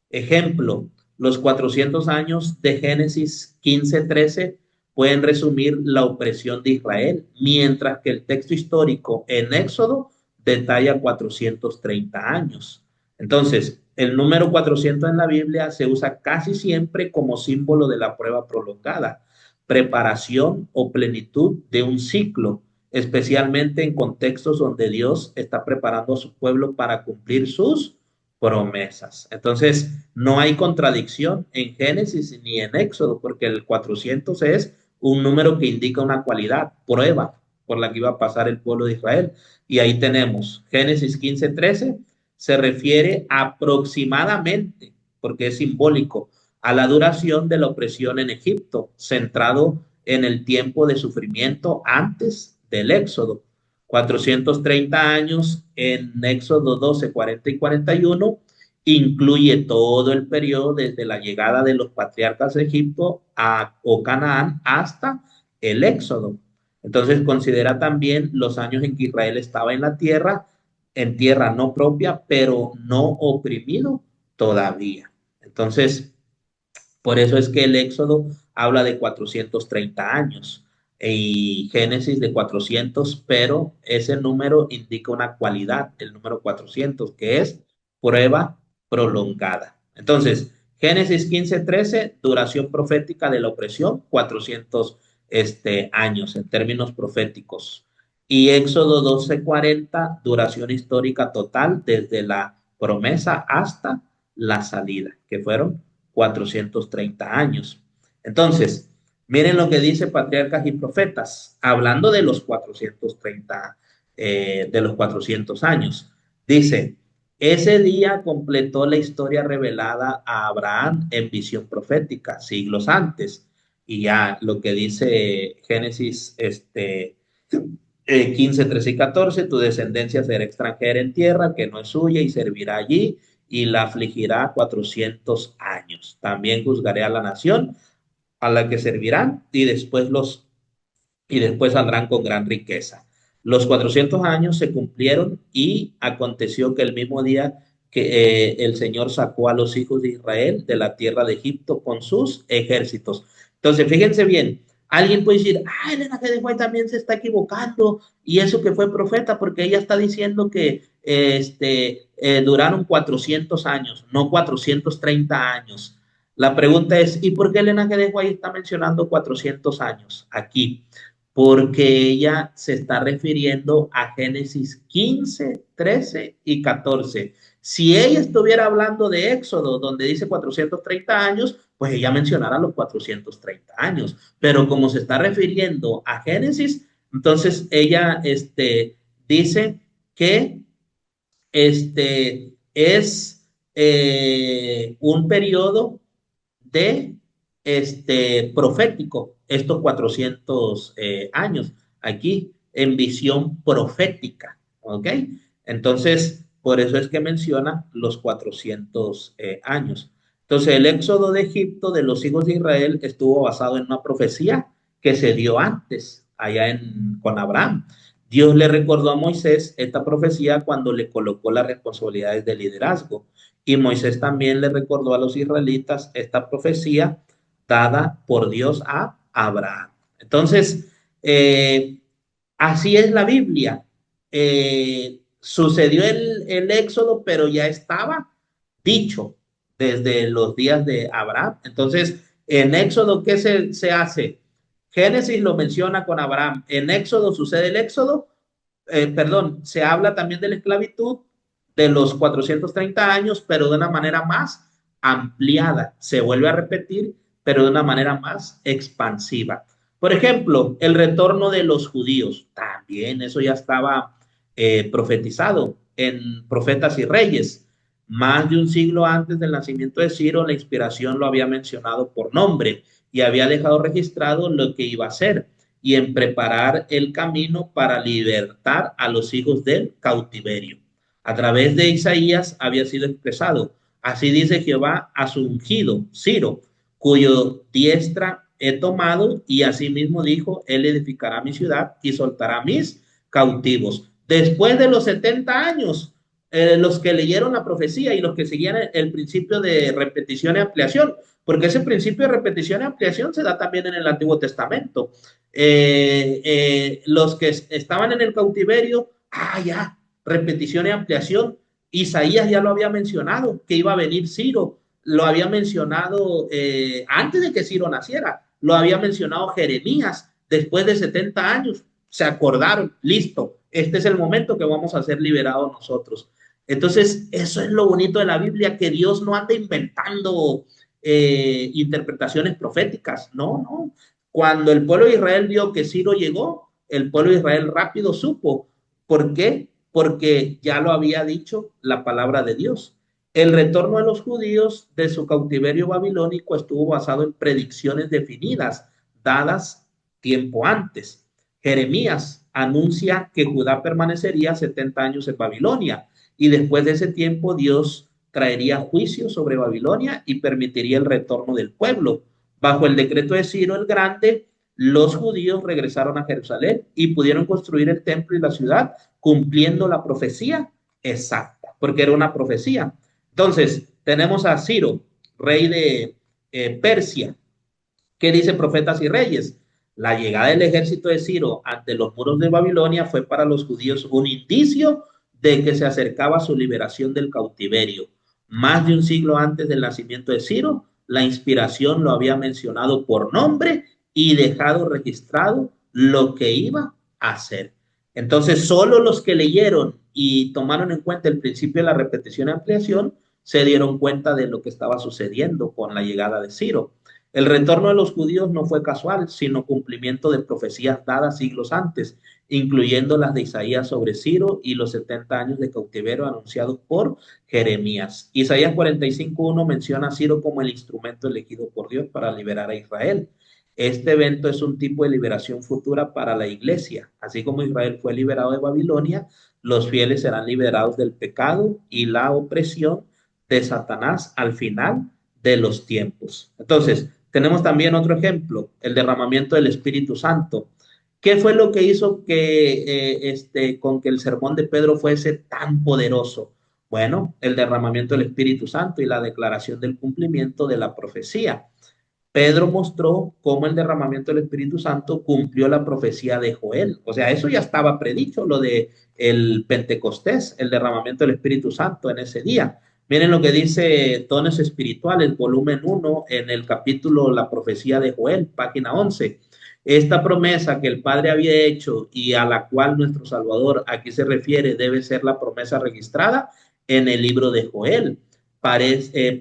Ejemplo, los 400 años de Génesis 15:13 pueden resumir la opresión de Israel, mientras que el texto histórico en Éxodo detalla 430 años. Entonces, el número 400 en la Biblia se usa casi siempre como símbolo de la prueba prolongada, preparación o plenitud de un ciclo, especialmente en contextos donde Dios está preparando a su pueblo para cumplir sus promesas. Entonces, no hay contradicción en Génesis ni en Éxodo, porque el 400 es un número que indica una cualidad, prueba por la que iba a pasar el pueblo de Israel. Y ahí tenemos Génesis 15:13, se refiere aproximadamente, porque es simbólico, a la duración de la opresión en Egipto, centrado en el tiempo de sufrimiento antes del Éxodo. 430 años en Éxodo 12, 40 y 41 incluye todo el periodo desde la llegada de los patriarcas de Egipto o Canaán hasta el Éxodo. Entonces considera también los años en que Israel estaba en tierra no propia, pero no oprimido todavía. Entonces, por eso es que el Éxodo habla de 430 años y Génesis de 400, pero ese número indica una cualidad, el número 400, que es prueba prolongada. Entonces, Génesis 15:13, duración profética de la opresión, 400 años en términos proféticos. Y Éxodo 12:40, duración histórica total desde la promesa hasta la salida, que fueron 430 años. Entonces, miren lo que dice Patriarcas y Profetas, hablando de los 430, de los 400 años. Dice, ese día completó la historia revelada a Abraham en visión profética, siglos antes. Y ya lo que dice Génesis 15, 13 y 14, tu descendencia será extranjera en tierra que no es suya y servirá allí y la afligirá 400 años. También juzgaré a la nación a la que servirán y después saldrán con gran riqueza. Los 400 años se cumplieron y aconteció que el mismo día que el Señor sacó a los hijos de Israel de la tierra de Egipto con sus ejércitos. Entonces, fíjense bien, alguien puede decir, ah, Elena G. de White también se está equivocando y eso que fue profeta porque ella está diciendo que duraron 400 años, no 430 años. La pregunta es, ¿y por qué Elena G. de White está mencionando 400 años aquí? Porque ella se está refiriendo a Génesis 15, 13 y 14. Si ella estuviera hablando de Éxodo, donde dice 430 años, pues ella mencionara los 430 años. Pero como se está refiriendo a Génesis, entonces ella dice que este, es un periodo de profético, estos 400 años, aquí en visión profética, ¿ok? Entonces, por eso es que menciona los 400 años. Entonces, el éxodo de Egipto de los hijos de Israel estuvo basado en una profecía que se dio antes, con Abraham. Dios le recordó a Moisés esta profecía cuando le colocó las responsabilidades de liderazgo. Y Moisés también le recordó a los israelitas esta profecía dada por Dios a Abraham. Entonces, así es la Biblia. Sucedió el éxodo, pero ya estaba dicho desde los días de Abraham. Entonces, en Éxodo, ¿qué se hace? Génesis lo menciona con Abraham. En Éxodo sucede el éxodo, perdón, se habla también de la esclavitud de los 430 años, pero de una manera más ampliada. Se vuelve a repetir, pero de una manera más expansiva. Por ejemplo, el retorno de los judíos, también eso ya estaba profetizado en Profetas y Reyes. Más de un siglo antes del nacimiento de Ciro, la inspiración lo había mencionado por nombre y había dejado registrado lo que iba a hacer y en preparar el camino para libertar a los hijos del cautiverio. A través de Isaías había sido expresado, así dice Jehová a su ungido, Ciro, cuyo diestra he tomado, y asimismo dijo, él edificará mi ciudad y soltará mis cautivos. Después de los 70 años, los que leyeron la profecía y los que seguían el principio de repetición y ampliación, porque ese principio de repetición y ampliación se da también en el Antiguo Testamento. Los que estaban en el cautiverio, ya, repetición y ampliación. Isaías ya lo había mencionado, que iba a venir Ciro, lo había mencionado antes de que Ciro naciera, lo había mencionado Jeremías, después de 70 años, se acordaron, listo, este es el momento que vamos a ser liberados nosotros. Entonces, eso es lo bonito de la Biblia, que Dios no anda inventando interpretaciones proféticas, no. Cuando el pueblo de Israel vio que Ciro llegó, el pueblo de Israel rápido supo. ¿Por qué? Porque ya lo había dicho la palabra de Dios. El retorno de los judíos de su cautiverio babilónico estuvo basado en predicciones definidas, dadas tiempo antes. Jeremías anuncia que Judá permanecería 70 años en Babilonia y después de ese tiempo Dios traería juicio sobre Babilonia y permitiría el retorno del pueblo. Bajo el decreto de Ciro el Grande, los judíos regresaron a Jerusalén y pudieron construir el templo y la ciudad cumpliendo la profecía exacta, porque era una profecía. Entonces, tenemos a Ciro, rey de Persia. ¿Qué dice Profetas y Reyes? La llegada del ejército de Ciro ante los muros de Babilonia fue para los judíos un indicio de que se acercaba su liberación del cautiverio. Más de un siglo antes del nacimiento de Ciro, la inspiración lo había mencionado por nombre y dejado registrado lo que iba a hacer. Entonces, solo los que leyeron y tomaron en cuenta el principio de la repetición y ampliación se dieron cuenta de lo que estaba sucediendo con la llegada de Ciro. El retorno de los judíos no fue casual, sino cumplimiento de profecías dadas siglos antes, incluyendo las de Isaías sobre Ciro y los 70 años de cautiverio anunciados por Jeremías. Isaías 45:1 menciona a Ciro como el instrumento elegido por Dios para liberar a Israel. Este evento es un tipo de liberación futura para la iglesia. Así como Israel fue liberado de Babilonia, los fieles serán liberados del pecado y la opresión de Satanás al final de los tiempos. Entonces, tenemos también otro ejemplo, el derramamiento del Espíritu Santo. ¿Qué fue lo que hizo con que el sermón de Pedro fuese tan poderoso? Bueno, el derramamiento del Espíritu Santo y la declaración del cumplimiento de la profecía. Pedro mostró cómo el derramamiento del Espíritu Santo cumplió la profecía de Joel. O sea, eso ya estaba predicho, lo de el Pentecostés, el derramamiento del Espíritu Santo en ese día. Miren lo que dice Dones Espirituales, volumen 1, en el capítulo La profecía de Joel, página 11. Esta promesa que el Padre había hecho y a la cual nuestro Salvador aquí se refiere debe ser la promesa registrada en el libro de Joel.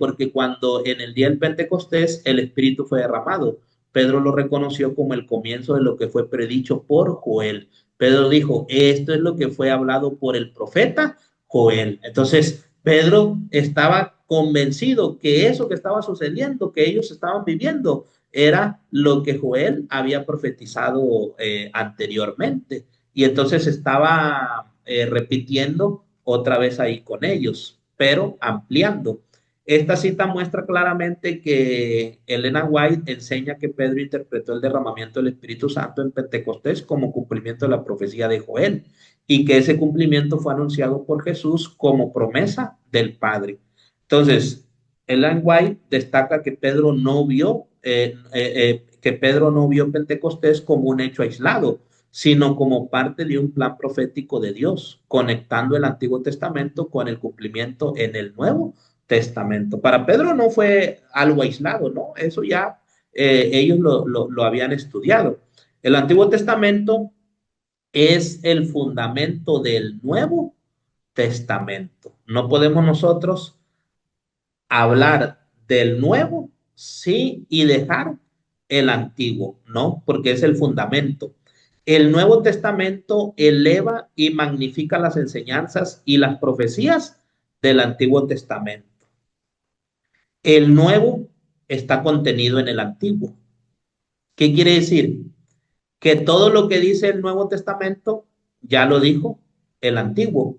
Porque cuando en el día del Pentecostés el Espíritu fue derramado, Pedro lo reconoció como el comienzo de lo que fue predicho por Joel. Pedro dijo, esto es lo que fue hablado por el profeta Joel. Entonces, Pedro estaba convencido que eso que estaba sucediendo, que ellos estaban viviendo, era lo que Joel había profetizado anteriormente. Y entonces estaba repitiendo otra vez ahí con ellos, pero ampliando. Esta cita muestra claramente que Elena White enseña que Pedro interpretó el derramamiento del Espíritu Santo en Pentecostés como cumplimiento de la profecía de Joel y que ese cumplimiento fue anunciado por Jesús como promesa del Padre. Entonces, Ellen White destaca que Pedro no vio Pentecostés como un hecho aislado, sino como parte de un plan profético de Dios, conectando el Antiguo Testamento con el cumplimiento en el Nuevo Testamento. Para Pedro no fue algo aislado, ¿no? Eso ya ellos lo habían estudiado. El Antiguo Testamento es el fundamento del Nuevo Testamento. No podemos nosotros hablar del Nuevo, sí, y dejar el Antiguo, ¿no? Porque es el fundamento. El Nuevo Testamento eleva y magnifica las enseñanzas y las profecías del Antiguo Testamento. El Nuevo está contenido en el Antiguo. ¿Qué quiere decir? Que todo lo que dice el Nuevo Testamento ya lo dijo el Antiguo.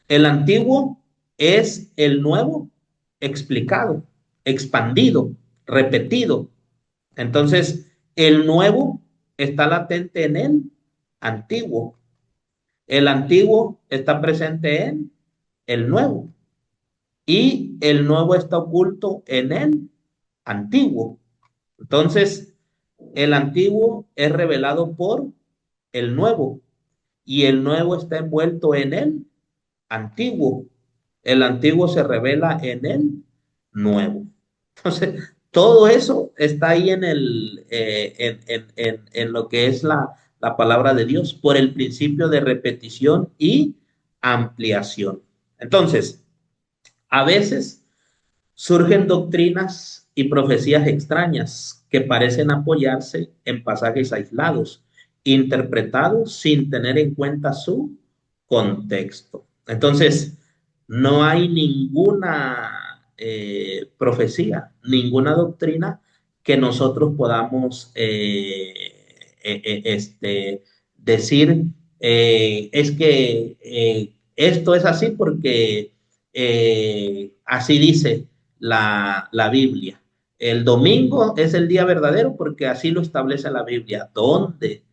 El Antiguo es el Nuevo explicado, expandido, repetido. Entonces, el Nuevo está latente en el Antiguo. El Antiguo está presente en el Nuevo. Y el Nuevo está oculto en el Antiguo. Entonces, el Antiguo es revelado por el Nuevo y el Nuevo está envuelto en el Antiguo. El Antiguo se revela en el Nuevo. Entonces, todo eso está ahí en lo que es la palabra de Dios por el principio de repetición y ampliación. Entonces, a veces surgen doctrinas y profecías extrañas que parecen apoyarse en pasajes aislados, interpretados sin tener en cuenta su contexto. Entonces, no hay ninguna profecía, ninguna doctrina que nosotros podamos decir, es que esto es así porque así dice la Biblia. El domingo es el día verdadero porque así lo establece la Biblia. ¿Dónde?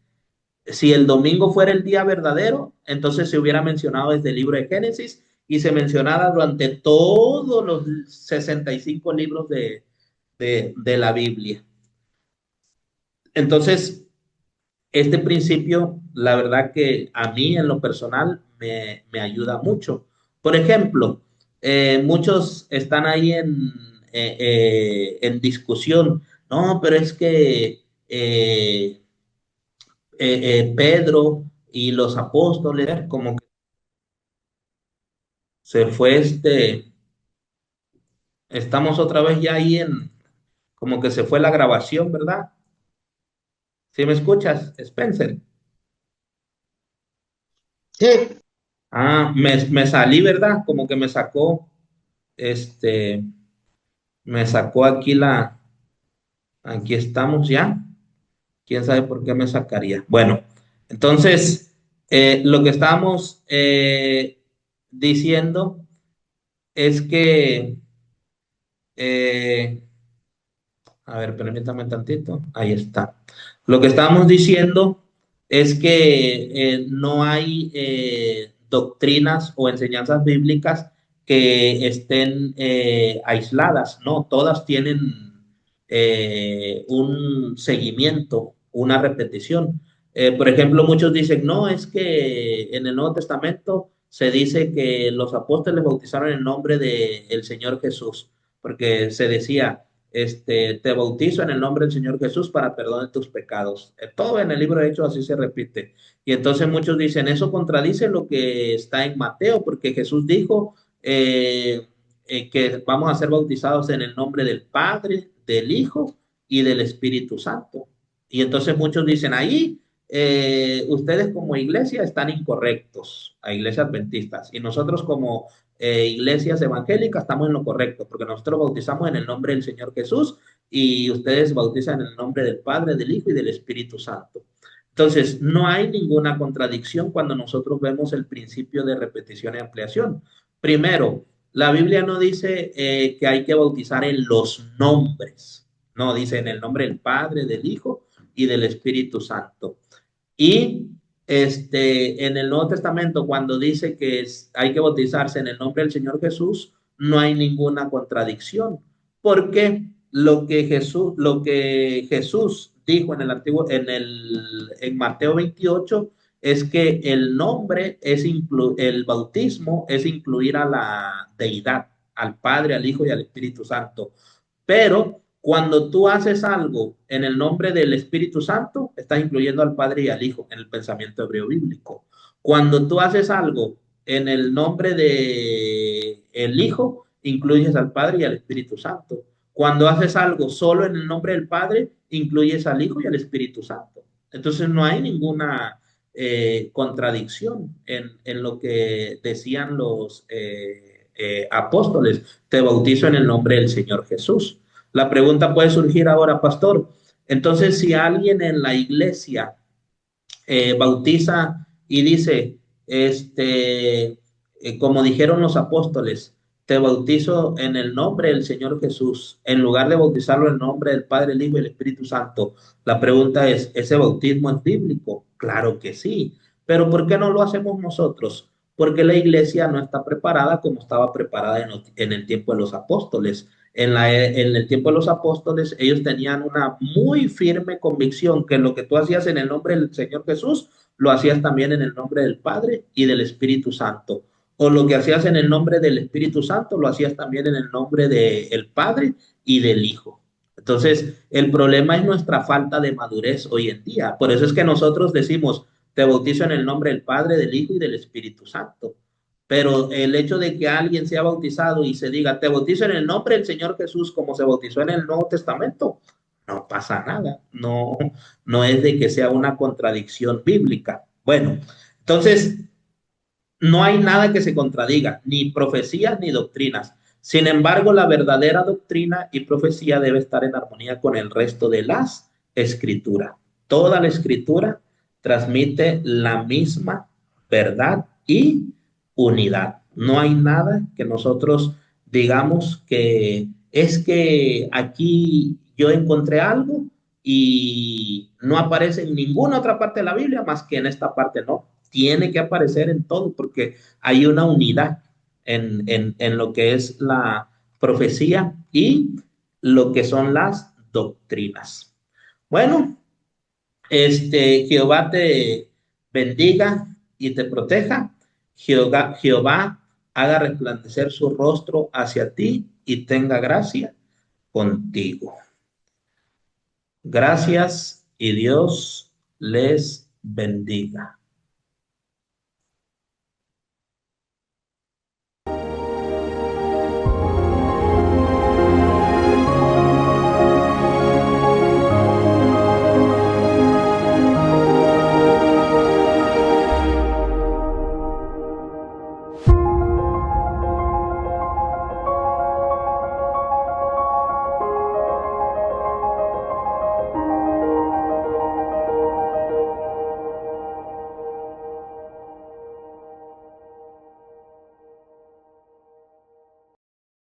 Si el domingo fuera el día verdadero, entonces se hubiera mencionado desde el libro de Génesis y se mencionara durante todos los 65 libros de la Biblia. Entonces, este principio, la verdad que a mí en lo personal me ayuda mucho. Por ejemplo, muchos están ahí en discusión, no, pero es que Pedro y los apóstoles, como que se fue estamos otra vez ya ahí como que se fue la grabación, ¿verdad? ¿Sí me escuchas, Spencer? Sí, Ah, me salí, ¿verdad? Como que me sacó, este, me sacó aquí estamos ya. ¿Quién sabe por qué me sacaría? Bueno, entonces, lo que estábamos diciendo es que, eh, a ver, permítame tantito. Ahí está. Lo que estábamos diciendo es que no hay doctrinas o enseñanzas bíblicas que estén aisladas, ¿no? Todas tienen un seguimiento, una repetición. Por ejemplo, muchos dicen, no, es que en el Nuevo Testamento se dice que los apóstoles bautizaron en nombre del Señor Jesús, porque se decía te bautizo en el nombre del Señor Jesús para perdón de tus pecados. Todo en el libro de Hechos así se repite. Y entonces muchos dicen, eso contradice lo que está en Mateo, porque Jesús dijo que vamos a ser bautizados en el nombre del Padre, del Hijo y del Espíritu Santo. Y entonces muchos dicen, ahí ustedes como iglesia están incorrectos, a iglesias adventistas, y nosotros como iglesias evangélicas estamos en lo correcto, porque nosotros bautizamos en el nombre del Señor Jesús y ustedes bautizan en el nombre del Padre, del Hijo y del Espíritu Santo. Entonces, no hay ninguna contradicción cuando nosotros vemos el principio de repetición y ampliación. Primero, la Biblia no dice que hay que bautizar en los nombres, no, dice en el nombre del Padre, del Hijo y del Espíritu Santo. Y en el Nuevo Testamento, cuando dice que hay que bautizarse en el nombre del Señor Jesús, no hay ninguna contradicción, porque lo que Jesús dijo en el antiguo, en Mateo 28, es que el nombre el bautismo es incluir a la deidad, al Padre, al Hijo y al Espíritu Santo. Pero cuando tú haces algo en el nombre del Espíritu Santo, estás incluyendo al Padre y al Hijo en el pensamiento hebreo bíblico. Cuando tú haces algo en el nombre de el Hijo, incluyes al Padre y al Espíritu Santo. Cuando haces algo solo en el nombre del Padre, incluyes al Hijo y al Espíritu Santo. Entonces no hay ninguna contradicción en lo que decían los apóstoles. Te bautizo en el nombre del Señor Jesús. La pregunta puede surgir ahora, pastor. Entonces, si alguien en la iglesia bautiza y dice, como dijeron los apóstoles, te bautizo en el nombre del Señor Jesús, en lugar de bautizarlo en el nombre del Padre, el Hijo y el Espíritu Santo. La pregunta es, ¿ese bautismo es bíblico? Claro que sí, pero ¿por qué no lo hacemos nosotros? Porque la iglesia no está preparada como estaba preparada en el tiempo de los apóstoles. En el tiempo de los apóstoles, ellos tenían una muy firme convicción que lo que tú hacías en el nombre del Señor Jesús, lo hacías también en el nombre del Padre y del Espíritu Santo. O lo que hacías en el nombre del Espíritu Santo, lo hacías también en el nombre del Padre y del Hijo. Entonces, el problema es nuestra falta de madurez hoy en día. Por eso es que nosotros decimos, te bautizo en el nombre del Padre, del Hijo y del Espíritu Santo. Pero el hecho de que alguien sea bautizado y se diga, te bautizo en el nombre del Señor Jesús como se bautizó en el Nuevo Testamento, no pasa nada. No, no es de que sea una contradicción bíblica. Bueno, entonces no hay nada que se contradiga, ni profecías ni doctrinas. Sin embargo, la verdadera doctrina y profecía debe estar en armonía con el resto de las escrituras. Toda la escritura transmite la misma verdad y unidad. No hay nada que nosotros digamos que es que aquí yo encontré algo y no aparece en ninguna otra parte de la Biblia más que en esta parte, no. Tiene que aparecer en todo porque hay una unidad en lo que es la profecía y lo que son las doctrinas. Bueno, Jehová te bendiga y te proteja. Jehová haga resplandecer su rostro hacia ti y tenga gracia contigo. Gracias y Dios les bendiga.